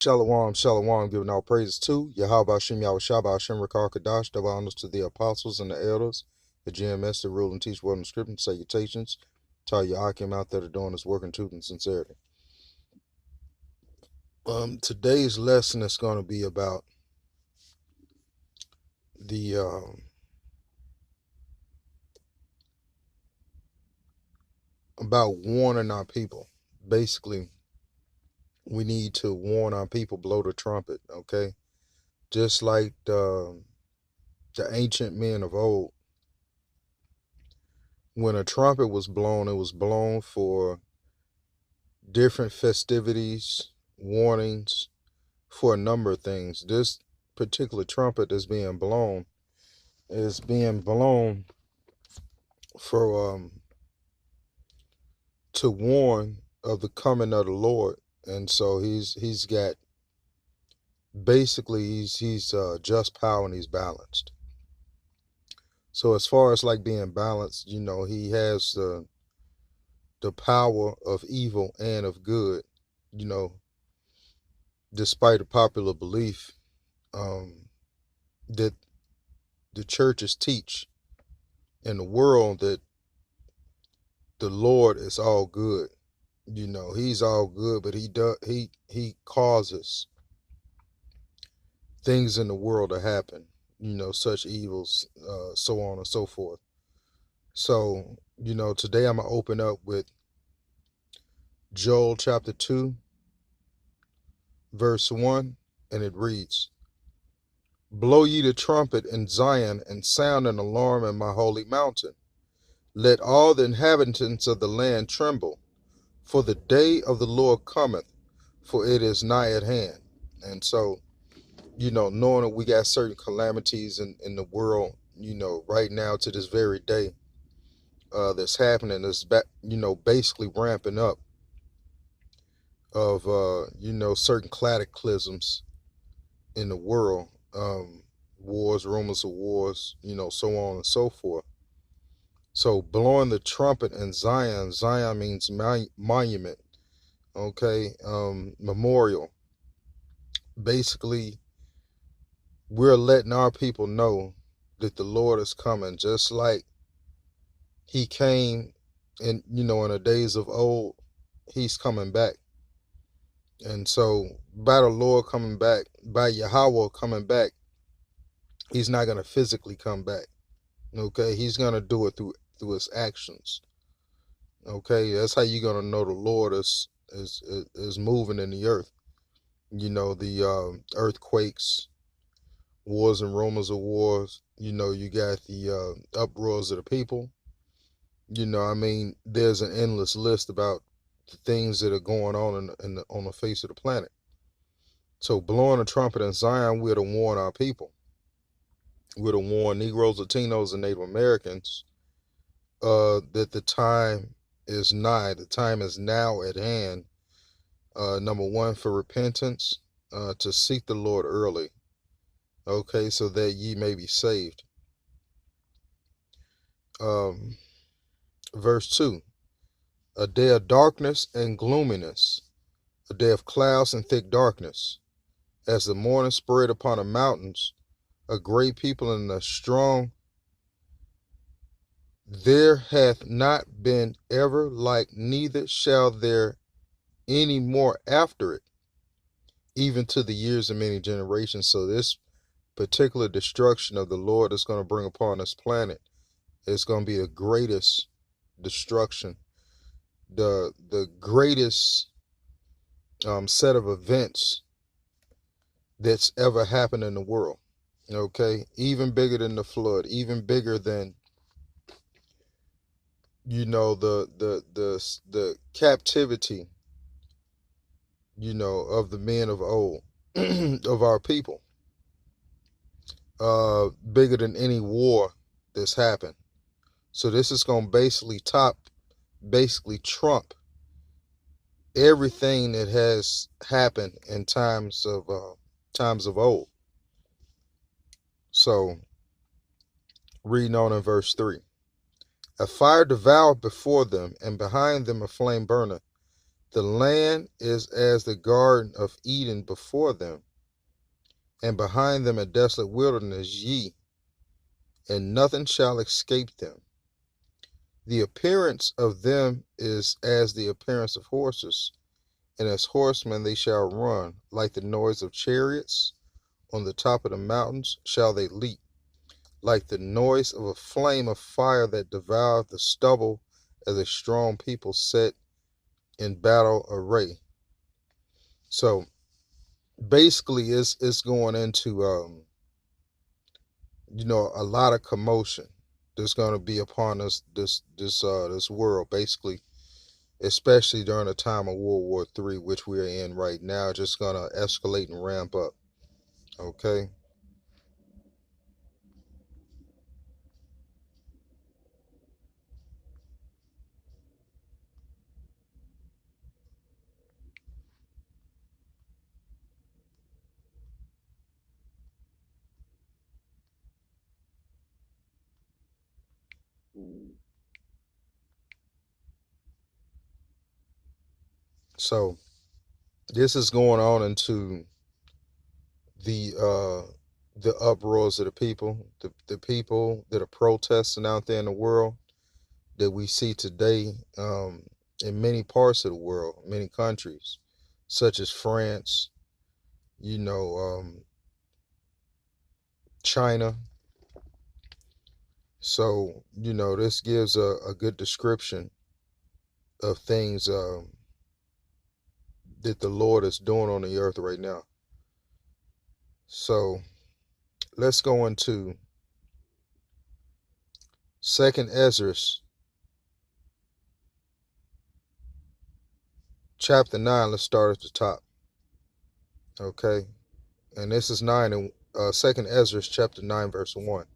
Shalom, shalom, giving all praises to Yahweh Hashem, Yahweh Shabbat, Hashem, Rakar Kadash, double honors to the apostles and the elders, the GMS, the rule and teach word and script, and salutations to all your Akim out there that are doing this work in truth and sincerity. Today's lesson is going to be about the about warning our people. Basically, we need to warn our people, blow the trumpet, okay? Just like the ancient men of old. When a trumpet was blown, it was blown for different festivities, warnings, for a number of things. This particular trumpet that's being blown is being blown for to warn of the coming of the Lord. And so he's got basically he's just power and he's balanced. So as far as like being balanced, you know, he has the power of evil and of good, you know, despite a popular belief that the churches teach in the world that the Lord is all good. You know, he's all good, but he causes things in the world to happen, you know, such evils, so on and so forth. So, you know, today I'm going to open up with Joel chapter 2, verse 1, and it reads, "Blow ye the trumpet in Zion, and sound an alarm in my holy mountain. Let all the inhabitants of the land tremble, for the day of the Lord cometh, for it is nigh at hand." And so, you know, knowing that we got certain calamities in the world, you know, right now to this very day, that's happening, that's, you know, basically ramping up of, you know, certain cataclysms in the world, wars, rumors of wars, you know, so on and so forth. So blowing the trumpet in Zion, Zion means monument, okay, memorial. Basically, we're letting our people know that the Lord is coming, just like he came in, you know, in the days of old. He's coming back. And so by the Lord coming back, by Yahweh coming back, he's not going to physically come back. Okay, he's going to do it through his actions. Okay, that's how you're going to know the Lord is moving in the earth. You know, the earthquakes, wars and rumors of wars. You know, you got the uproars of the people. You know, I mean, there's an endless list about the things that are going on on the face of the planet. So blowing a trumpet in Zion, we're to warn our people. We're to warn Negroes, Latinos, and Native Americans that the time is nigh. The time is now at hand. Number one, for repentance, to seek the Lord early. Okay, so that ye may be saved. Verse 2, a day of darkness and gloominess, a day of clouds and thick darkness, as the morning spread upon the mountains, a great people and a strong. There hath not been ever like, neither shall there any more after it, even to the years of many generations. So this particular destruction of the Lord is going to bring upon this planet, it's going to be the greatest destruction, the greatest set of events that's ever happened in the world. Okay, even bigger than the flood, even bigger than, you know, the captivity, you know, of the men of old, of our people, bigger than any war that's happened. So this is going to basically trump everything that has happened in times of old. So reading on in verse 3, a fire devoured before them, and behind them a flame burneth. The land is as the garden of Eden before them, and behind them a desolate wilderness, and nothing shall escape them. The appearance of them is as the appearance of horses, and as horsemen they shall run. Like the noise of chariots on the top of the mountains shall they leap. Like the noise of a flame of fire that devoureth the stubble, as a strong people set in battle array. So basically, it's going into a lot of commotion that's going to be upon us this world, basically, especially during the time of World War III, which we're in right now. Just going to escalate and ramp up. Okay. So this is going on into the uh the uproars of the people, the people that are protesting out there in the world that we see today, in many parts of the world, many countries, such as France, you know, China. So, this gives a good description of things that the Lord is doing on the earth right now. So let's go into Second Ezra chapter 9. Let's start at the top. Okay. And this is 9 and Second Ezra chapter 9, verse 1.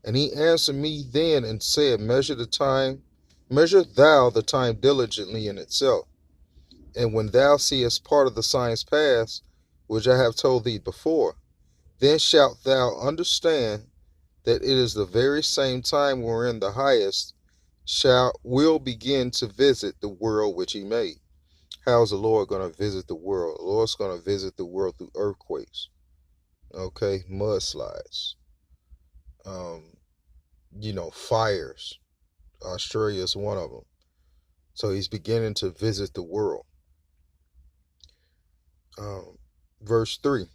And he answered me then and said, measure thou the time diligently in itself. And when thou seest part of the signs pass, which I have told thee before, then shalt thou understand that it is the very same time wherein the highest will begin to visit the world which he made. How is the Lord going to visit the world? The Lord's going to visit the world through earthquakes, okay, mudslides, um, fires. Australia is one of them. So he's beginning to visit the world. Verse 3.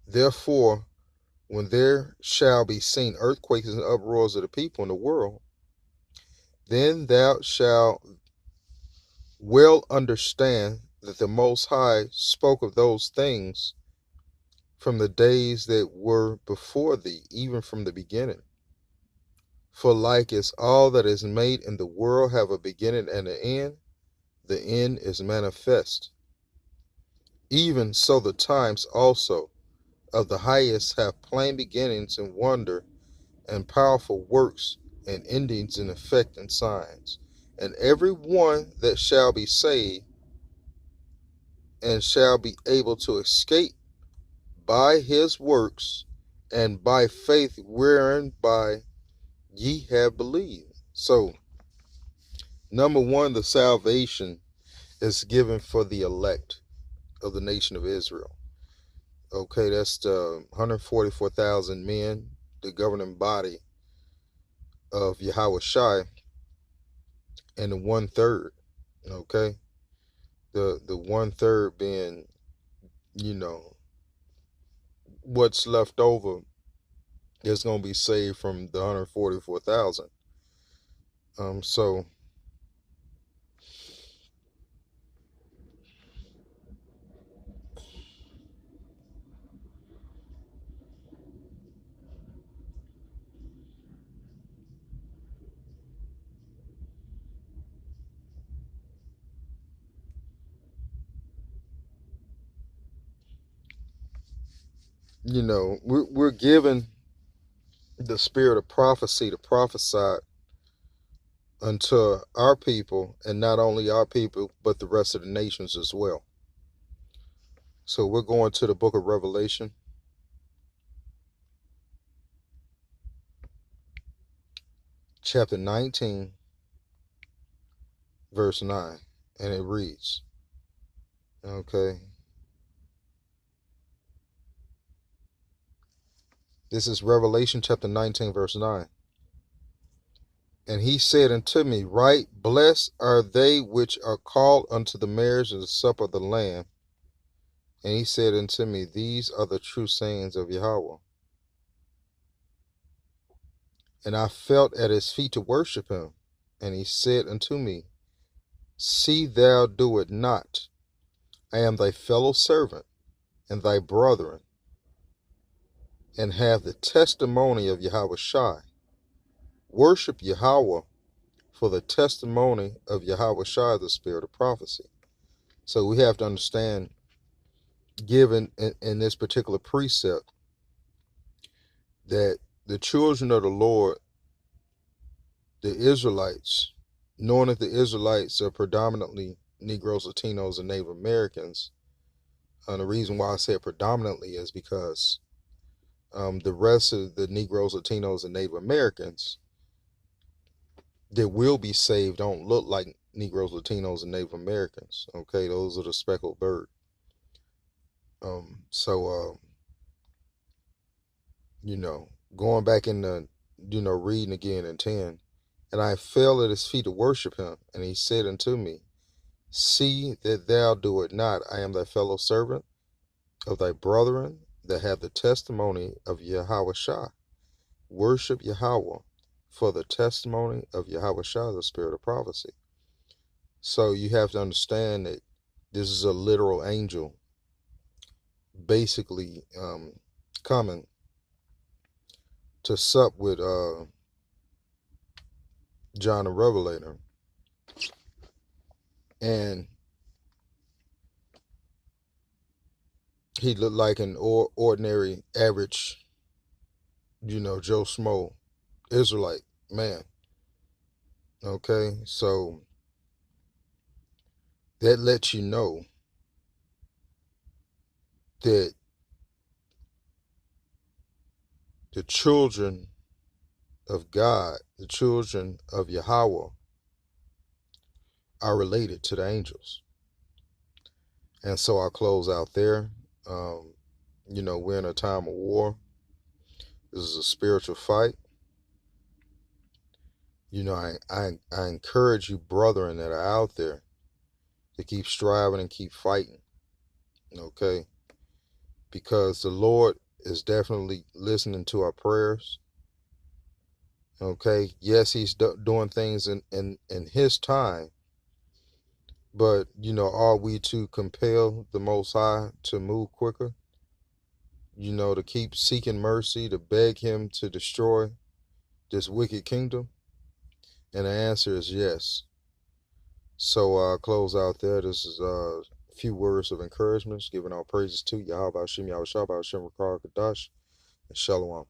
Therefore, when there shall be seen earthquakes and uproars of the people in the world, then thou shalt well understand that the Most High spoke of those things from the days that were before thee, even from the beginning. For like as all that is made in the world have a beginning and an end, the end is manifest. Even so the times also of the highest have plain beginnings and wonder and powerful works and endings and effect and signs. And every one that shall be saved and shall be able to escape by his works and by faith wherein by ye have believed. So, number one, the salvation is given for the elect of the nation of Israel. Okay, that's the 144,000 men, the governing body of Yahweh Shai, and the 1/3. Okay, the 1/3 being, you know, what's left over is going to be saved from the 144,000. So we're given the spirit of prophecy to prophesy unto our people, and not only our people, but the rest of the nations as well. So we're going to the book of Revelation, chapter 19, verse 9, and it reads, Okay. This is Revelation chapter 19, verse 9. And he said unto me, Right, blessed are they which are called unto the marriage of the supper of the Lamb. And he said unto me, These are the true sayings of Yahweh. And I felt at his feet to worship him. And he said unto me, See thou do it not. I am thy fellow servant and thy brethren, and have the testimony of Yahweh Shai. Worship Yahweh, for the testimony of Yahweh Shai, the spirit of prophecy. So we have to understand, given in this particular precept, that the children of the Lord, the Israelites, knowing that the Israelites are predominantly Negroes, Latinos, and Native Americans, and the reason why I say predominantly is because the rest of the Negroes, Latinos, and Native Americans that will be saved don't look like Negroes, Latinos, and Native Americans. Okay, those are the speckled bird. So going back in the, reading again in 10, and I fell at his feet to worship him, and he said unto me, See that thou do it not. I am thy fellow servant of thy brethren that have the testimony of Yahweh Shai. Worship Yahweh, for the testimony of Yahweh Shai, the spirit of prophecy. So you have to understand that this is a literal angel basically coming to sup with John the Revelator. And he looked like an ordinary, average, Joe Schmo Israelite man. Okay, so that lets you know that the children of God, the children of Yahweh, are related to the angels. And so I'll close out there. We're in a time of war. This is a spiritual fight. I encourage you, brethren, that are out there to keep striving and keep fighting. Okay? Because the Lord is definitely listening to our prayers. Okay? Yes, he's doing things in his time. But, are we to compel the Most High to move quicker? To keep seeking mercy, to beg him to destroy this wicked kingdom? And the answer is yes. So I'll close out there. This is a few words of encouragement, giving our praises to Yahweh Hashem, Yahweh Shabbat, Hashem, Rakar, Kadash, and Shalom.